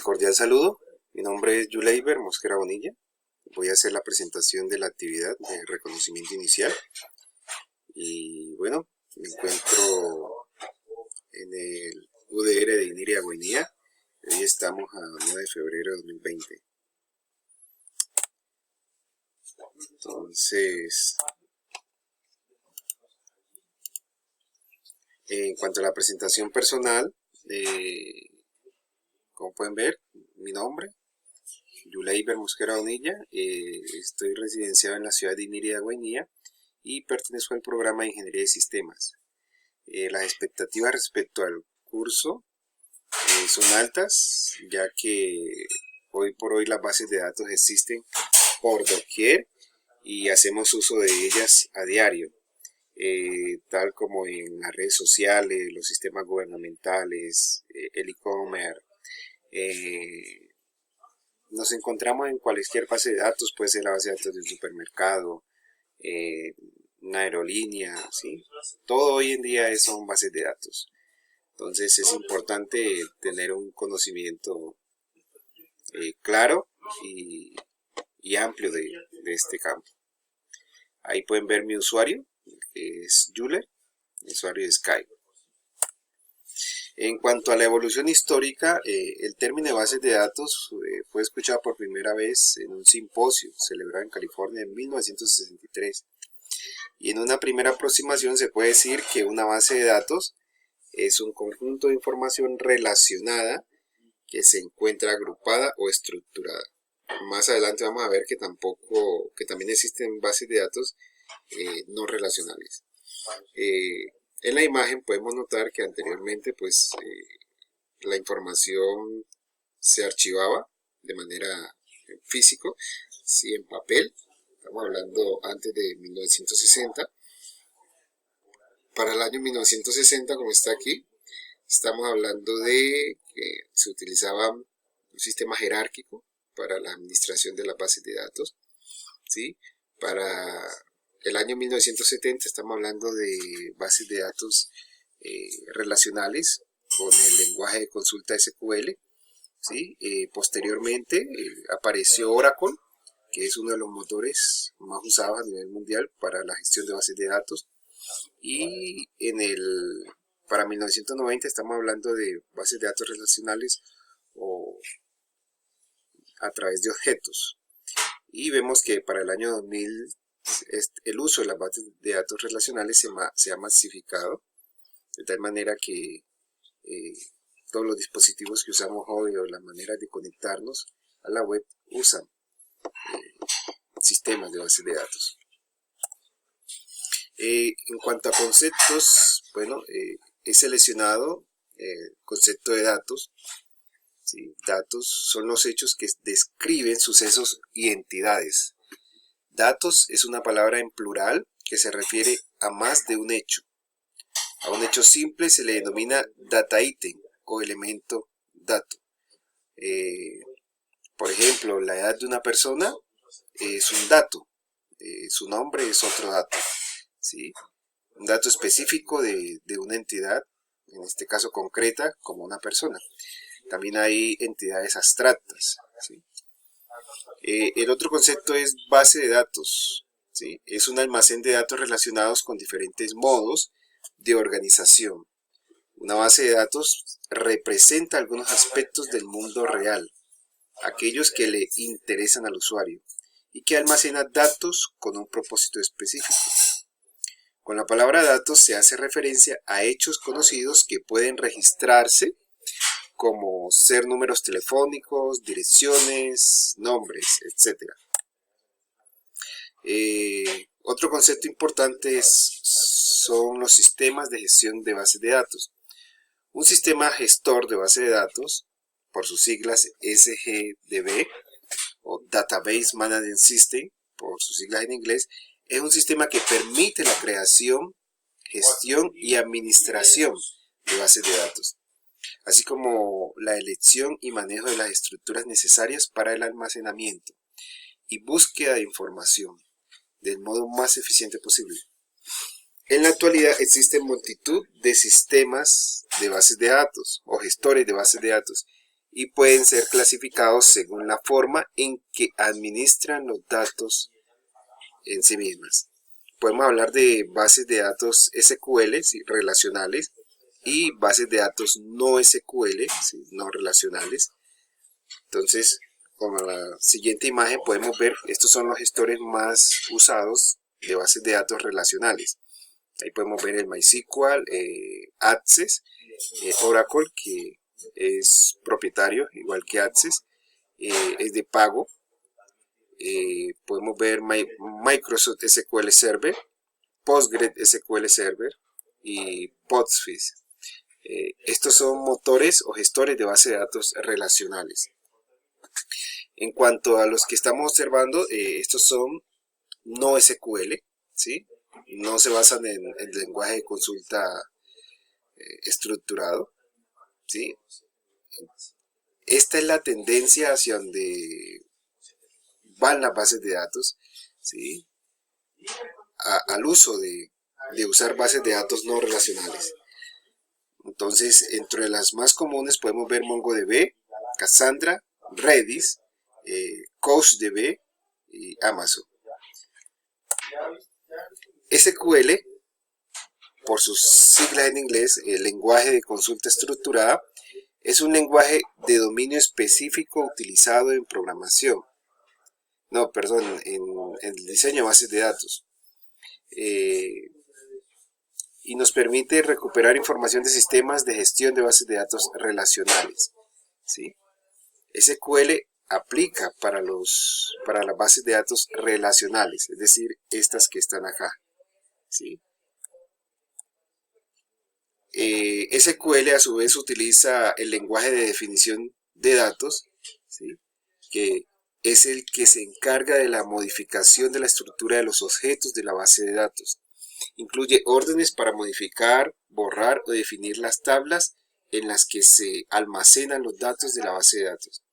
Cordial saludo, mi nombre es Yuleiber Mosquera Bonilla. Voy a hacer la presentación de la actividad de reconocimiento inicial. Y bueno, me encuentro en el UDR de Iniria Guainía. Hoy estamos a 9 de febrero de 2020. Entonces, en cuanto a la presentación personal, como pueden ver, mi nombre, Yuleiber Mosquera Bonilla, estoy residenciado en la ciudad de Iniria Guainía y pertenezco al programa de Ingeniería de Sistemas. Las expectativas respecto al curso son altas, ya que hoy por hoy las bases de datos existen por doquier y hacemos uso de ellas a diario, tal como en las redes sociales, los sistemas gubernamentales, el e-commerce. Nos encontramos en cualquier base de datos, puede ser la base de datos del supermercado, una aerolínea, ¿sí? Todo hoy en día son bases de datos. Entonces es importante tener un conocimiento claro y amplio de este campo. Ahí pueden ver mi usuario, que es Yuler, mi usuario de Skype. En cuanto a la evolución histórica, el término de bases de datos fue escuchado por primera vez en un simposio celebrado en California en 1963. Y en una primera aproximación se puede decir que una base de datos es un conjunto de información relacionada que se encuentra agrupada o estructurada. Más adelante vamos a ver que también existen bases de datos no relacionales. En la imagen podemos notar que anteriormente la información se archivaba de manera físico, sí, en papel. Estamos hablando antes de 1960. Para el año 1960, como está aquí, estamos hablando de que se utilizaba un sistema jerárquico para la administración de las bases de datos, ¿sí? Para el año 1970 estamos hablando de bases de datos relacionales con el lenguaje de consulta SQL, ¿sí? Posteriormente apareció Oracle, que es uno de los motores más usados a nivel mundial para la gestión de bases de datos. Y para 1990 estamos hablando de bases de datos relacionales o a través de objetos. Y vemos que para el año 2000 el uso de las bases de datos relacionales se ha masificado, de tal manera que todos los dispositivos que usamos hoy o las maneras de conectarnos a la web usan sistemas de bases de datos. En cuanto a conceptos, bueno, he seleccionado el concepto de datos. ¿Sí? Datos son los hechos que describen sucesos y entidades. Datos es una palabra en plural que se refiere a más de un hecho. A un hecho simple se le denomina data item o elemento dato. Por ejemplo, la edad de una persona es un dato, su nombre es otro dato, ¿sí? Un dato específico de una entidad, en este caso concreta, como una persona. También hay entidades abstractas, ¿sí? El otro concepto es base de datos, ¿sí? Es un almacén de datos relacionados con diferentes modos de organización. Una base de datos representa algunos aspectos del mundo real, aquellos que le interesan al usuario, y que almacena datos con un propósito específico. Con la palabra datos se hace referencia a hechos conocidos que pueden registrarse, como ser números telefónicos, direcciones, nombres, etc. Otro concepto importante son los sistemas de gestión de bases de datos. Un sistema gestor de base de datos, por sus siglas SGDB, o Database Management System, por sus siglas en inglés, es un sistema que permite la creación, gestión y administración de bases de datos, así como la elección y manejo de las estructuras necesarias para el almacenamiento y búsqueda de información del modo más eficiente posible. En la actualidad existen multitud de sistemas de bases de datos o gestores de bases de datos y pueden ser clasificados según la forma en que administran los datos en sí mismas. Podemos hablar de bases de datos SQL, ¿sí?, relacionales, y bases de datos no SQL, ¿sí?, no relacionales. Entonces, con la siguiente imagen podemos ver, estos son los gestores más usados de bases de datos relacionales. Ahí podemos ver el MySQL, Access, Oracle, que es propietario, igual que Access, es de pago. Podemos ver Microsoft SQL Server, PostgreSQL Server y Postfis. Estos son motores o gestores de base de datos relacionales. En cuanto a los que estamos observando, estos son no SQL, ¿sí? No se basan en el lenguaje de consulta estructurado, ¿sí? Esta es la tendencia hacia donde van las bases de datos, ¿sí?, al uso de usar bases de datos no relacionales. Entonces, entre las más comunes podemos ver MongoDB, Cassandra, Redis, CouchDB y Amazon. SQL, por sus siglas en inglés, el lenguaje de consulta estructurada, es un lenguaje de dominio específico utilizado en programación. No, perdón, en el diseño de bases de datos. Y nos permite recuperar información de sistemas de gestión de bases de datos relacionales, ¿sí? SQL aplica para las bases de datos relacionales, es decir, estas que están acá, ¿sí? SQL a su vez utiliza el lenguaje de definición de datos, ¿sí?, que es el que se encarga de la modificación de la estructura de los objetos de la base de datos. Incluye órdenes para modificar, borrar o definir las tablas en las que se almacenan los datos de la base de datos.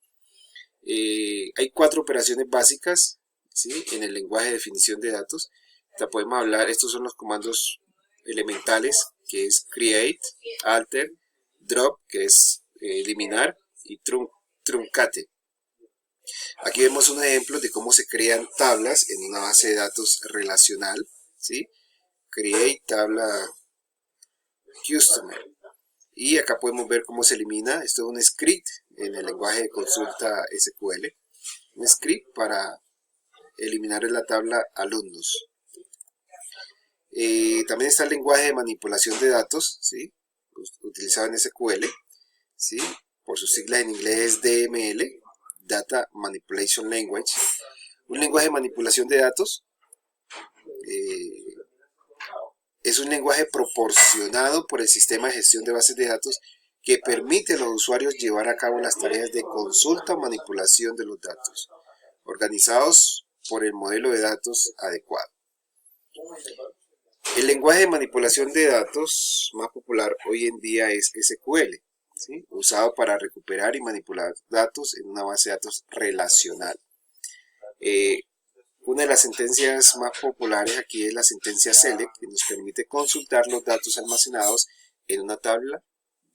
Hay 4 operaciones básicas, ¿sí?, en el lenguaje de definición de datos. Ya podemos hablar, estos son los comandos elementales, que es create, alter, drop, que es eliminar, y truncate. Aquí vemos un ejemplo de cómo se crean tablas en una base de datos relacional, ¿sí? Create tabla customer. Y acá podemos ver cómo se elimina. Esto es un script en el lenguaje de consulta SQL. Un script para eliminar en la tabla alumnos. También está el lenguaje de manipulación de datos, ¿sí?, utilizado en SQL, ¿sí?, por sus siglas en inglés DML, Data Manipulation Language. Un lenguaje de manipulación de datos es un lenguaje proporcionado por el sistema de gestión de bases de datos que permite a los usuarios llevar a cabo las tareas de consulta o manipulación de los datos, organizados por el modelo de datos adecuado. El lenguaje de manipulación de datos más popular hoy en día es SQL, ¿sí?, usado para recuperar y manipular datos en una base de datos relacional. Una de las sentencias más populares aquí es la sentencia select, que nos permite consultar los datos almacenados en una tabla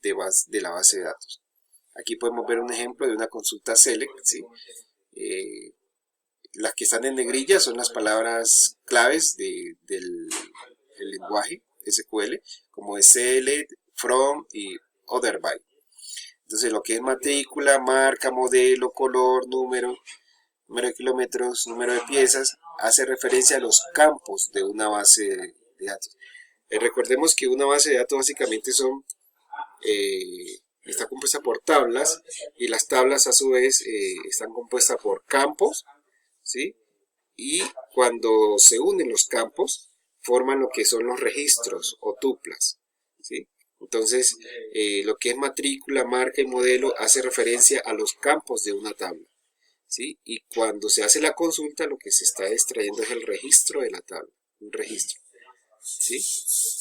de la base de datos. Aquí podemos ver un ejemplo de una consulta select, ¿sí? Las que están en negrilla son las palabras claves del lenguaje SQL, como es select, from y other by. Entonces lo que es matrícula, marca, modelo, color, número de kilómetros, número de piezas, hace referencia a los campos de una base de datos. Recordemos que una base de datos básicamente está compuesta por tablas, y las tablas a su vez están compuestas por campos, ¿sí?, y cuando se unen los campos forman lo que son los registros o tuplas, ¿sí? Entonces lo que es matrícula, marca y modelo hace referencia a los campos de una tabla, ¿sí? Y cuando se hace la consulta, lo que se está extrayendo es el registro de la tabla, un registro, ¿sí?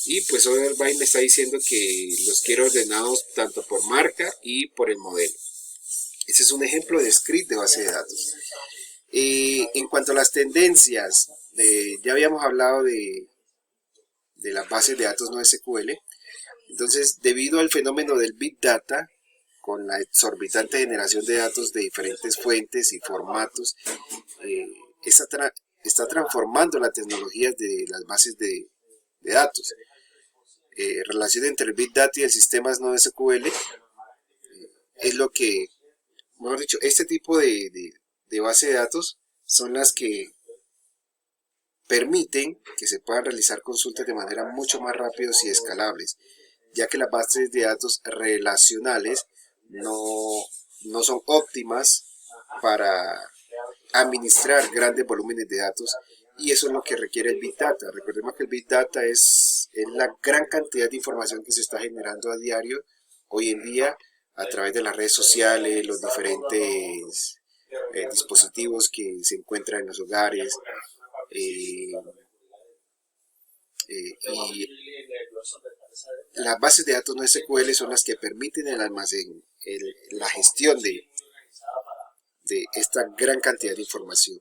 Y pues order by me está diciendo que los quiero ordenados tanto por marca y por el modelo. Ese es un ejemplo de script de base de datos. En cuanto a las tendencias, ya habíamos hablado de las bases de datos no SQL. Entonces, debido al fenómeno del Big Data, con la exorbitante generación de datos de diferentes fuentes y formatos, está transformando las tecnologías de las bases de datos. Relación entre el Big Data y el sistemas no SQL es lo que, mejor dicho, este tipo de base de datos son las que permiten que se puedan realizar consultas de manera mucho más rápidas y escalables, ya que las bases de datos relacionales no son óptimas para administrar grandes volúmenes de datos, y eso es lo que requiere el Big Data. Recordemos que el Big Data es la gran cantidad de información que se está generando a diario hoy en día a través de las redes sociales, los diferentes dispositivos que se encuentran en los hogares, y las bases de datos no SQL son las que permiten el almacén, la gestión de esta gran cantidad de información.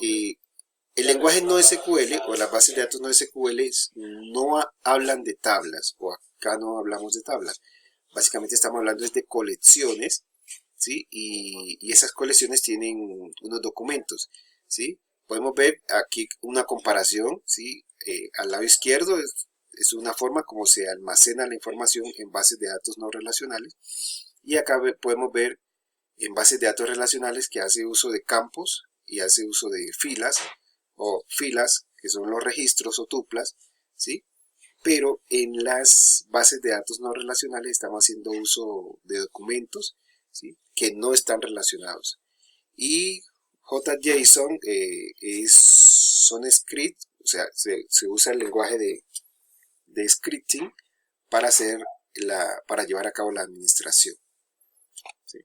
El lenguaje no SQL o las bases de datos no SQL no hablan de tablas, o acá no hablamos de tablas. Básicamente estamos hablando de colecciones, ¿sí? Y esas colecciones tienen unos documentos, ¿sí? Podemos ver aquí una comparación, ¿sí? Al lado izquierdo es una forma como se almacena la información en bases de datos no relacionales, y acá podemos ver en bases de datos relacionales que hace uso de campos y hace uso de filas, o filas, que son los registros o tuplas, ¿sí? Pero en las bases de datos no relacionales estamos haciendo uso de documentos, ¿sí? Que no están relacionados. Y JSON son scripts, o sea, se usa el lenguaje de scripting para llevar a cabo la administración, ¿sí?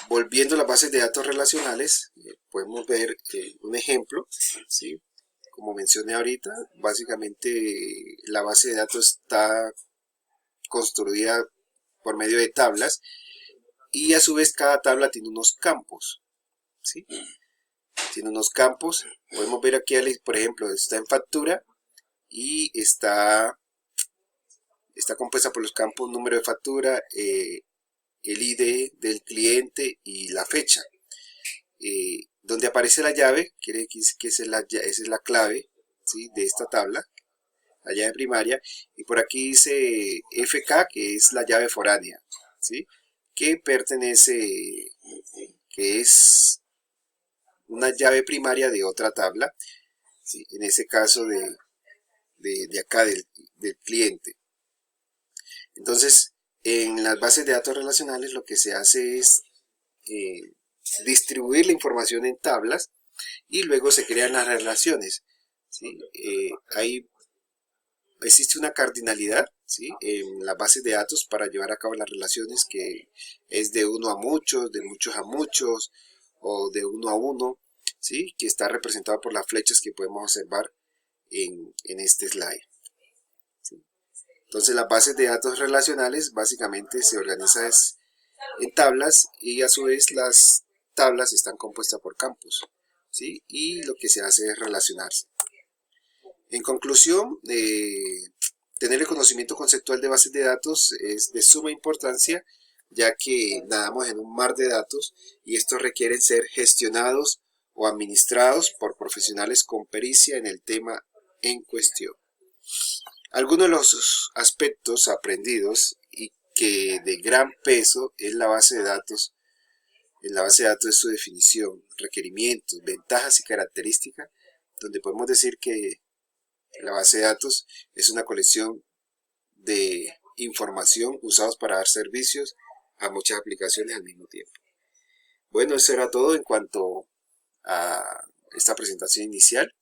Volviendo a las bases de datos relacionales, podemos ver un ejemplo, ¿sí? Como mencioné ahorita, básicamente la base de datos está construida por medio de tablas, y a su vez cada tabla tiene unos campos, ¿sí? Tiene unos campos. Podemos ver aquí, por ejemplo, está en factura y está compuesta por los campos número de factura, el ID del cliente y la fecha. Donde aparece la llave, quiere decir que esa es la clave, ¿sí? De esta tabla, la llave primaria, y por aquí dice FK, que es la llave foránea, ¿sí? Que es una llave primaria de otra tabla, ¿sí? En ese caso de acá del cliente. Entonces, en las bases de datos relacionales lo que se hace es distribuir la información en tablas, y luego se crean las relaciones, ¿sí? Ahí existe una cardinalidad, ¿sí? En las bases de datos para llevar a cabo las relaciones, que es de uno a muchos, de muchos a muchos, o de uno a uno, ¿sí? Que está representado por las flechas que podemos observar en este slide, ¿sí? Entonces las bases de datos relacionales básicamente se organizan en tablas, y a su vez las tablas están compuestas por campos, ¿sí? Y lo que se hace es relacionarse. En conclusión, tener el conocimiento conceptual de bases de datos es de suma importancia, ya que nadamos en un mar de datos y estos requieren ser gestionados o administrados por profesionales con pericia en el tema en cuestión. Algunos de los aspectos aprendidos y que de gran peso es la base de datos. En la base de datos es su definición, requerimientos, ventajas y características, donde podemos decir que la base de datos es una colección de información usados para dar servicios a muchas aplicaciones al mismo tiempo. Bueno, eso era todo en cuanto a esta presentación inicial,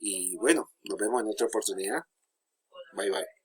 y bueno, nos vemos en otra oportunidad. Bye bye.